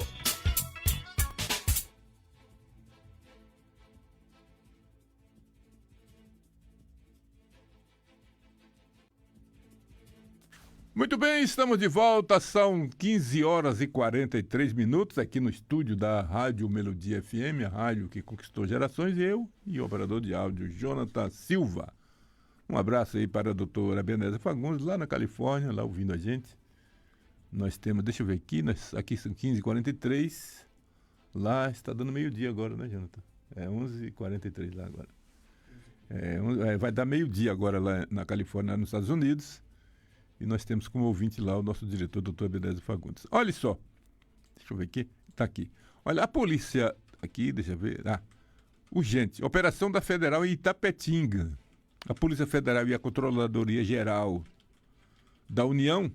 Muito bem, estamos de volta, são 15h43 aqui no estúdio da Rádio Melodia FM, a rádio que conquistou gerações, eu e o operador de áudio Jonathan Silva. Um abraço aí para a doutora Ebenezer Fagundes, lá na Califórnia, lá ouvindo a gente. Nós temos, deixa eu ver aqui, aqui são 15h43, lá está dando meio-dia agora, né, Jonathan? É 11h43 lá agora. Vai dar meio-dia agora lá na Califórnia, nos Estados Unidos. E nós temos como ouvinte lá o nosso diretor, doutor Ebenezer Fagundes. Olha só, deixa eu ver aqui, está aqui. Olha, a polícia, aqui, deixa eu ver, urgente, operação da Federal em Itapetinga. A Polícia Federal e a Controladoria Geral da União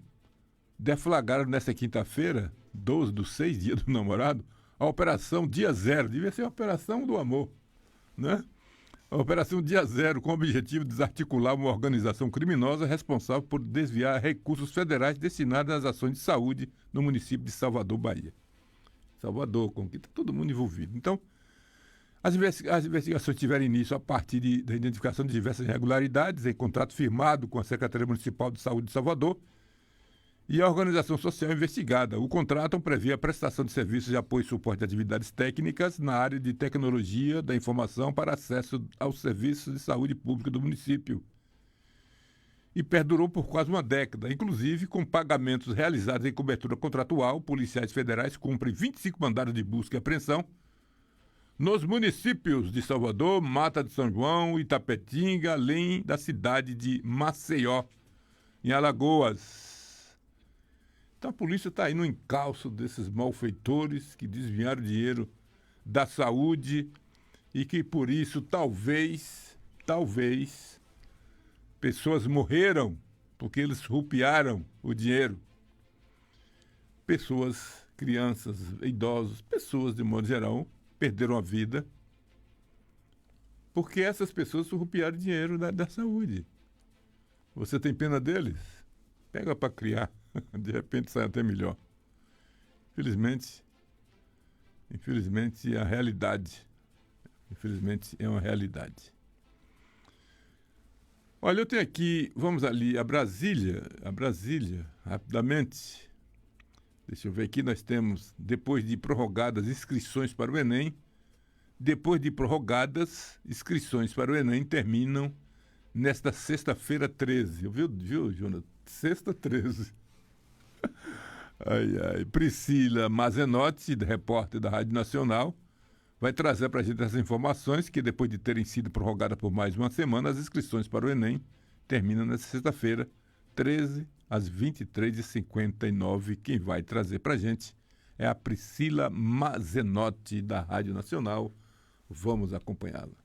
deflagraram nesta quinta-feira, 12/6, dia do namorado, a Operação Dia Zero. Devia ser a Operação do Amor, né? A Operação Dia Zero, com o objetivo de desarticular uma organização criminosa responsável por desviar recursos federais destinados às ações de saúde no município de Salvador, Bahia. Salvador, Conquista, todo mundo envolvido. Então, as investigações tiveram início a partir da identificação de diversas irregularidades em contrato firmado com a Secretaria Municipal de Saúde de Salvador e a organização social investigada. O contrato previa a prestação de serviços de apoio e suporte de atividades técnicas na área de tecnologia da informação para acesso aos serviços de saúde pública do município. E perdurou por quase uma década, inclusive com pagamentos realizados em cobertura contratual. Policiais federais cumprem 25 mandados de busca e apreensão nos municípios de Salvador, Mata de São João, Itapetinga, além da cidade de Maceió, em Alagoas. Então a polícia está aí no encalço desses malfeitores que desviaram dinheiro da saúde e que por isso talvez, pessoas morreram porque eles rupiaram o dinheiro. Pessoas, crianças, idosos, pessoas de modo geral, perderam a vida porque essas pessoas surrupiaram dinheiro da saúde. Você tem pena deles? Pega para criar, de repente sai até melhor. Infelizmente é a realidade. Infelizmente é uma realidade. Olha, eu tenho aqui, vamos ali, a Brasília, rapidamente. Deixa eu ver aqui, nós temos, depois de prorrogadas inscrições para o Enem, terminam nesta sexta-feira 13. Viu, Jonathan? Sexta 13. Priscila Mazenotti, repórter da Rádio Nacional, vai trazer para a gente essas informações que, depois de terem sido prorrogadas por mais uma semana, as inscrições para o Enem terminam nesta sexta-feira, 13, às 23h59. Quem vai trazer para a gente é a Priscila Mazenotti, da Rádio Nacional. Vamos acompanhá-la.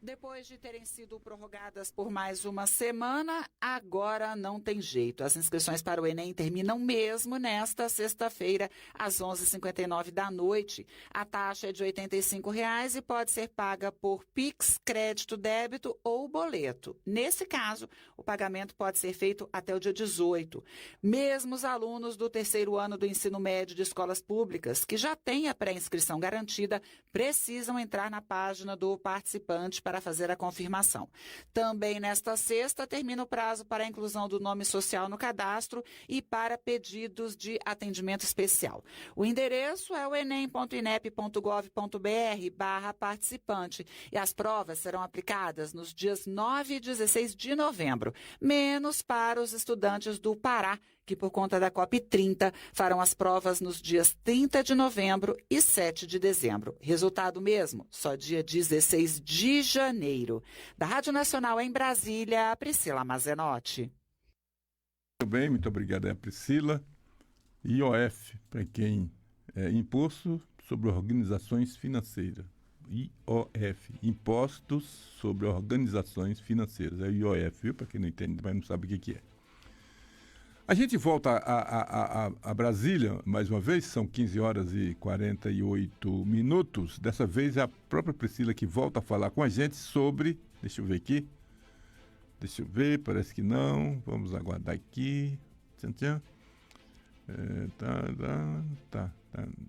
Depois de terem sido prorrogadas por mais uma semana, agora não tem jeito. As inscrições para o Enem terminam mesmo nesta sexta-feira, às 11h59 da noite. A taxa é de R$ 85,00 e pode ser paga por Pix, crédito, débito ou boleto. Nesse caso, o pagamento pode ser feito até o dia 18. Mesmo os alunos do terceiro ano do ensino médio de escolas públicas, que já têm a pré-inscrição garantida, precisam entrar na página do participante para fazer a confirmação. Também nesta sexta termina o prazo para a inclusão do nome social no cadastro e para pedidos de atendimento especial. O endereço é o enem.inep.gov.br/participante e as provas serão aplicadas nos dias 9 e 16 de novembro, menos para os estudantes do Pará, que por conta da COP30 farão as provas nos dias 30 de novembro e 7 de dezembro. Resultado mesmo, só dia 16 de janeiro. Da Rádio Nacional em Brasília, Priscila Mazenotti. Muito bem, muito obrigado, Priscila. IOF, para quem é Imposto sobre Organizações Financeiras. IOF, Impostos sobre Organizações Financeiras. É o IOF, viu? Para quem não entende, mas não sabe o que é. A gente volta a Brasília, mais uma vez, são 15h48. Dessa vez é a própria Priscila que volta a falar com a gente sobre... Deixa eu ver aqui. Parece que não. Vamos aguardar aqui. Tá.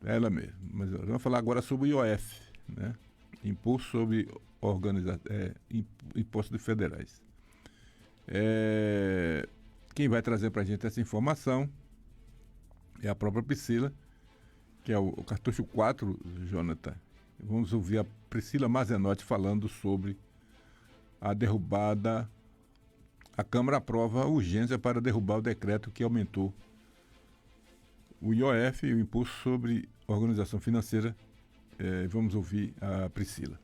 É ela mesmo. Mas vamos falar agora sobre o IOF, né? Imposto sobre Imposto de Federais. Quem vai trazer para a gente essa informação é a própria Priscila, que é o cartucho 4, Jonathan. Vamos ouvir a Priscila Mazenotti falando sobre a derrubada. A Câmara aprova a urgência para derrubar o decreto que aumentou o IOF e o Imposto sobre Organização Financeira. Vamos ouvir a Priscila.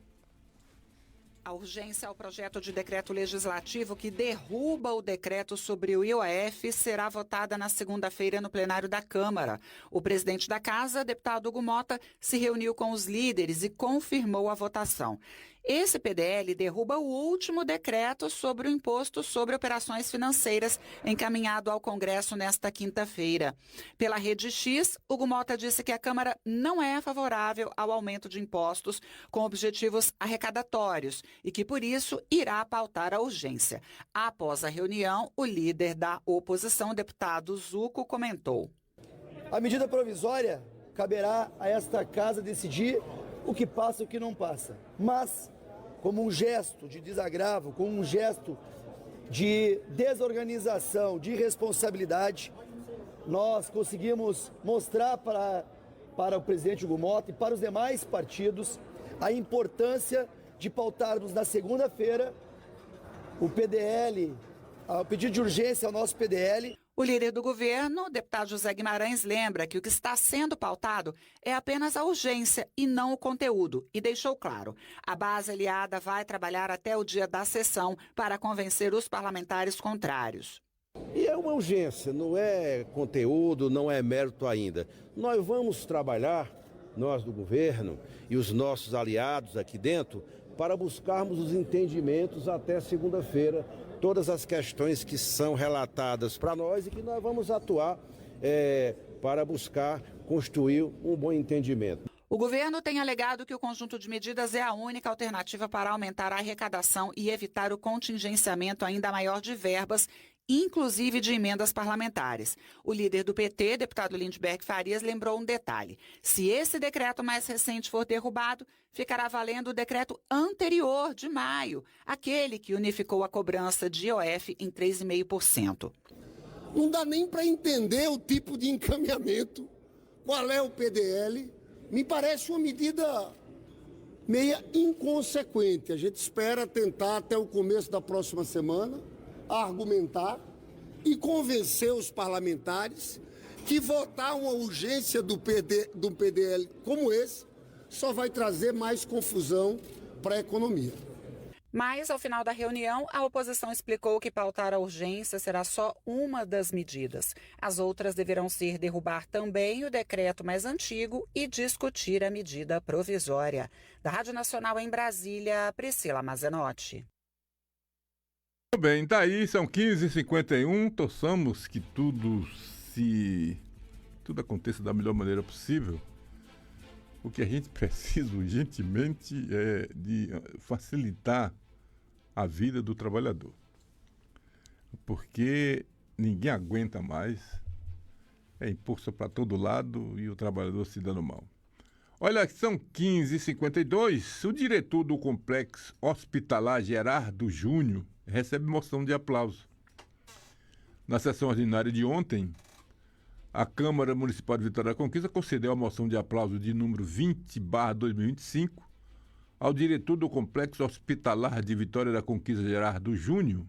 A urgência ao projeto de decreto legislativo que derruba o decreto sobre o IOF será votada na segunda-feira no plenário da Câmara. O presidente da Casa, deputado Hugo Mota, se reuniu com os líderes e confirmou a votação. Esse PDL derruba o último decreto sobre o imposto sobre operações financeiras encaminhado ao Congresso nesta quinta-feira. Pela Rede X, Hugo Mota disse que a Câmara não é favorável ao aumento de impostos com objetivos arrecadatórios e que, por isso, irá pautar a urgência. Após a reunião, o líder da oposição, deputado Zucco, comentou: a medida provisória caberá a esta Casa decidir o que passa e o que não passa. Mas, como um gesto de desagravo, como um gesto de desorganização, de irresponsabilidade, nós conseguimos mostrar para o presidente Hugo Mota e para os demais partidos a importância de pautarmos na segunda-feira o PDL, o pedido de urgência ao nosso PDL. O líder do governo, o deputado José Guimarães, lembra que o que está sendo pautado é apenas a urgência e não o conteúdo, e deixou claro: a base aliada vai trabalhar até o dia da sessão para convencer os parlamentares contrários. E é uma urgência, não é conteúdo, não é mérito ainda. Nós vamos trabalhar, nós do governo e os nossos aliados aqui dentro, para buscarmos os entendimentos até segunda-feira, todas as questões que são relatadas para nós e que nós vamos atuar para buscar construir um bom entendimento. O governo tem alegado que o conjunto de medidas é a única alternativa para aumentar a arrecadação e evitar o contingenciamento ainda maior de verbas, inclusive de emendas parlamentares. O líder do PT, deputado Lindbergh Farias, lembrou um detalhe. Se esse decreto mais recente for derrubado, ficará valendo o decreto anterior, de maio, aquele que unificou a cobrança de IOF em 3,5%. Não dá nem para entender o tipo de encaminhamento, qual é o PDL. Me parece uma medida meia inconsequente. A gente espera tentar até o começo da próxima semana argumentar e convencer os parlamentares que votar uma urgência do PDL como esse só vai trazer mais confusão para a economia. Mas, ao final da reunião, a oposição explicou que pautar a urgência será só uma das medidas. As outras deverão ser derrubar também o decreto mais antigo e discutir a medida provisória. Da Rádio Nacional em Brasília, Priscila Mazenotti. Muito bem, tá aí, são 15h51, torçamos que tudo aconteça da melhor maneira possível. O que a gente precisa urgentemente é de facilitar a vida do trabalhador. Porque ninguém aguenta mais, é imposto para todo lado e o trabalhador se dando mal. Olha, são 15h52, o diretor do Complexo Hospitalar Gerardo Júnior recebe moção de aplauso. Na sessão ordinária de ontem, a Câmara Municipal de Vitória da Conquista concedeu a moção de aplauso de número 20/2025 ao diretor do Complexo Hospitalar de Vitória da Conquista, Gerardo Júnior.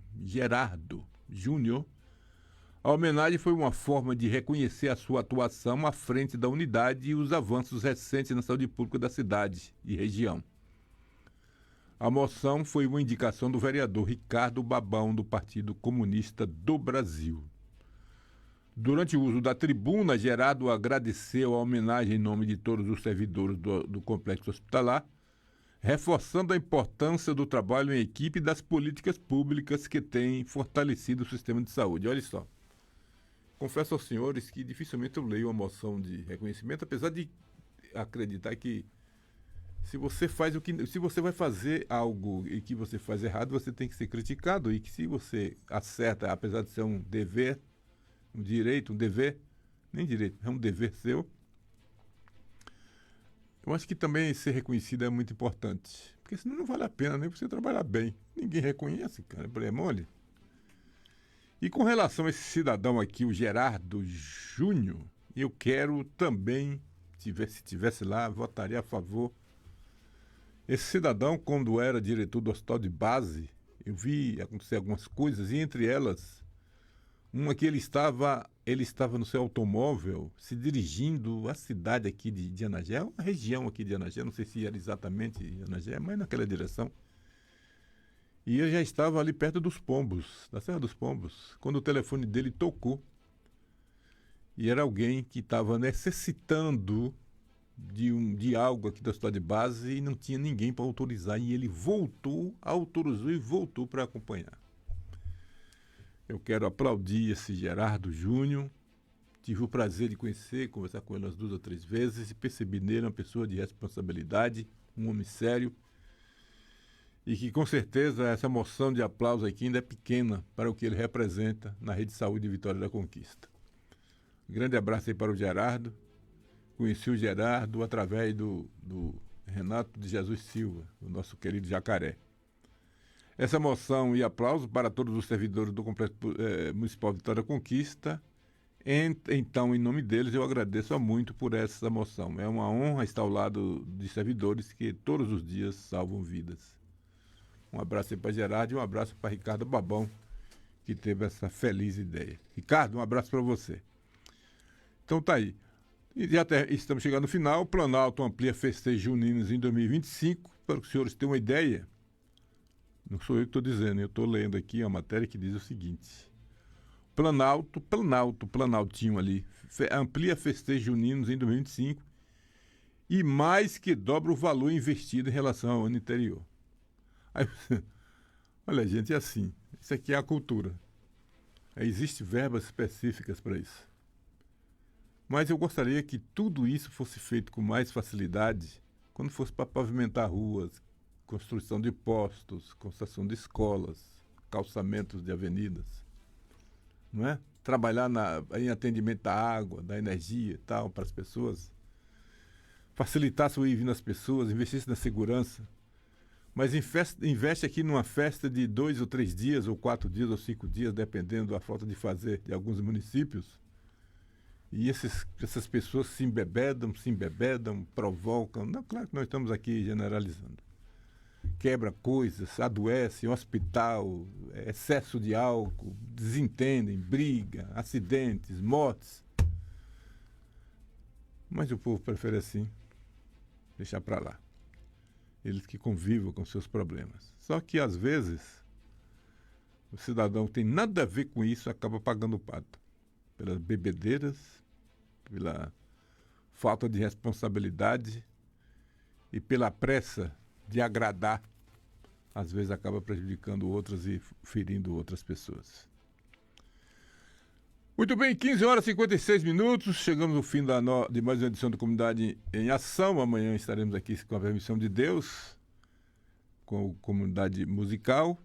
A homenagem foi uma forma de reconhecer a sua atuação à frente da unidade e os avanços recentes na saúde pública da cidade e região. A moção foi uma indicação do vereador Ricardo Babão, do Partido Comunista do Brasil. Durante o uso da tribuna, Gerardo agradeceu a homenagem em nome de todos os servidores do complexo hospitalar, reforçando a importância do trabalho em equipe e das políticas públicas que têm fortalecido o sistema de saúde. Olha só, confesso aos senhores que dificilmente eu leio uma moção de reconhecimento, apesar de acreditar que se você vai fazer algo e que você faz errado, você tem que ser criticado, e que se você acerta, apesar de ser um dever, um direito, um dever, nem direito, é um dever seu, eu acho que também ser reconhecido é muito importante, porque senão não vale a pena nem você trabalhar bem. Ninguém reconhece, cara, é mole. E com relação a esse cidadão aqui, o Gerardo Júnior, eu quero também, se tivesse lá, votaria a favor. Esse cidadão, quando era diretor do hospital de base, eu vi acontecer algumas coisas, e entre elas, uma que ele estava no seu automóvel se dirigindo à cidade aqui de Anagé, uma região aqui de Anagé, não sei se era exatamente Anagé, mas naquela direção. E eu já estava ali perto dos Pombos, da Serra dos Pombos, quando o telefone dele tocou. E era alguém que estava necessitando de algo aqui da cidade de base e não tinha ninguém para autorizar. E ele autorizou e voltou para acompanhar. Eu quero aplaudir esse Gerardo Júnior. Tive o prazer de conhecer, conversar com ele umas 2 ou 3 vezes e percebi nele uma pessoa de responsabilidade, um homem sério, e que com certeza essa moção de aplauso aqui ainda é pequena para o que ele representa na Rede de Saúde de Vitória da Conquista. Um grande abraço aí para o Gerardo. Conheci o Gerardo através do Renato de Jesus Silva, o nosso querido Jacaré. Essa moção e aplauso para todos os servidores do Complexo Municipal de Vitória da Conquista. Então, em nome deles, eu agradeço muito por essa moção. É uma honra estar ao lado de servidores que todos os dias salvam vidas. Um abraço aí para Gerardo e um abraço para Ricardo Babão, que teve essa feliz ideia. Ricardo, um abraço para você. Então tá aí. E já estamos chegando no final. O Planalto amplia festejos juninos em 2025. Para que os senhores tenham uma ideia, não sou eu que estou dizendo, eu estou lendo aqui a matéria que diz o seguinte: Planaltinho ali, amplia festejos juninos em 2025 e mais que dobra o valor investido em relação ao ano anterior. Aí, olha, gente, é assim, isso aqui é a cultura. Existem verbas específicas para isso. Mas eu gostaria que tudo isso fosse feito com mais facilidade quando fosse para pavimentar ruas, construção de postos, construção de escolas, calçamentos de avenidas, não é? Trabalhar em atendimento da água, da energia e tal, para as pessoas, facilitasse o ir e vir das pessoas, investisse na segurança, mas investe aqui numa festa de 2 ou 3 dias, ou 4 dias, ou 5 dias, dependendo da falta de fazer de alguns municípios, e essas pessoas se embebedam, provocam. Não, claro que nós estamos aqui generalizando. Quebra coisas, adoece, hospital, excesso de álcool, desentendem, briga, acidentes, mortes. Mas o povo prefere assim, deixar para lá. Eles que convivam com seus problemas. Só que, às vezes, o cidadão que tem nada a ver com isso acaba pagando o pato. Pelas bebedeiras, pela falta de responsabilidade e pela pressa de agradar, às vezes acaba prejudicando outras e ferindo outras pessoas. Muito bem, 15 horas e 56 minutos, chegamos ao fim de mais uma edição da Comunidade em Ação. Amanhã estaremos aqui com a permissão de Deus, com a Comunidade Musical.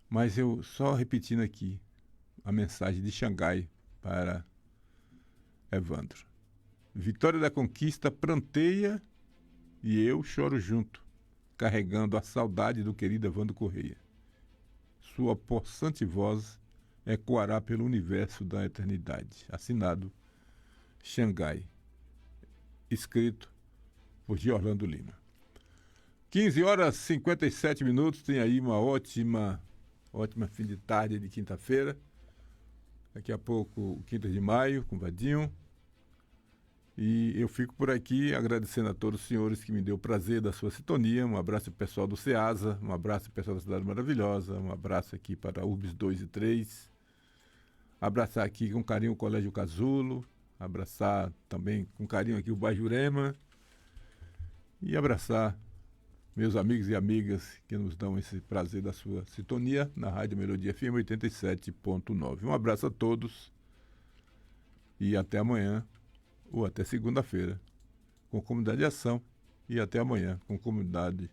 Mas eu só repetindo aqui a mensagem de Xangai para Evandro. Vitória da Conquista pranteia e eu choro junto, carregando a saudade do querido Evandro Correia. Sua possante voz ecoará pelo universo da eternidade. Assinado Xangai. Escrito por Giorlando Lima. 15 horas e 57 minutos. Tem aí uma ótima fim de tarde de quinta-feira. Daqui a pouco, o 5 de maio, com Vadinho. E eu fico por aqui agradecendo a todos os senhores que me deu o prazer da sua sintonia. Um abraço pessoal do CEASA, um abraço pessoal da Cidade Maravilhosa, um abraço aqui para URBS 2 e 3. Abraçar aqui com carinho o Colégio Casulo, abraçar também com carinho aqui o Bajurema e abraçar meus amigos e amigas que nos dão esse prazer da sua sintonia na Rádio Melodia FM 87.9. Um abraço a todos e até amanhã ou até segunda-feira com Comunidade de Ação e até amanhã com Comunidade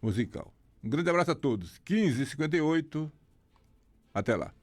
Musical. Um grande abraço a todos. 15h58. Até lá.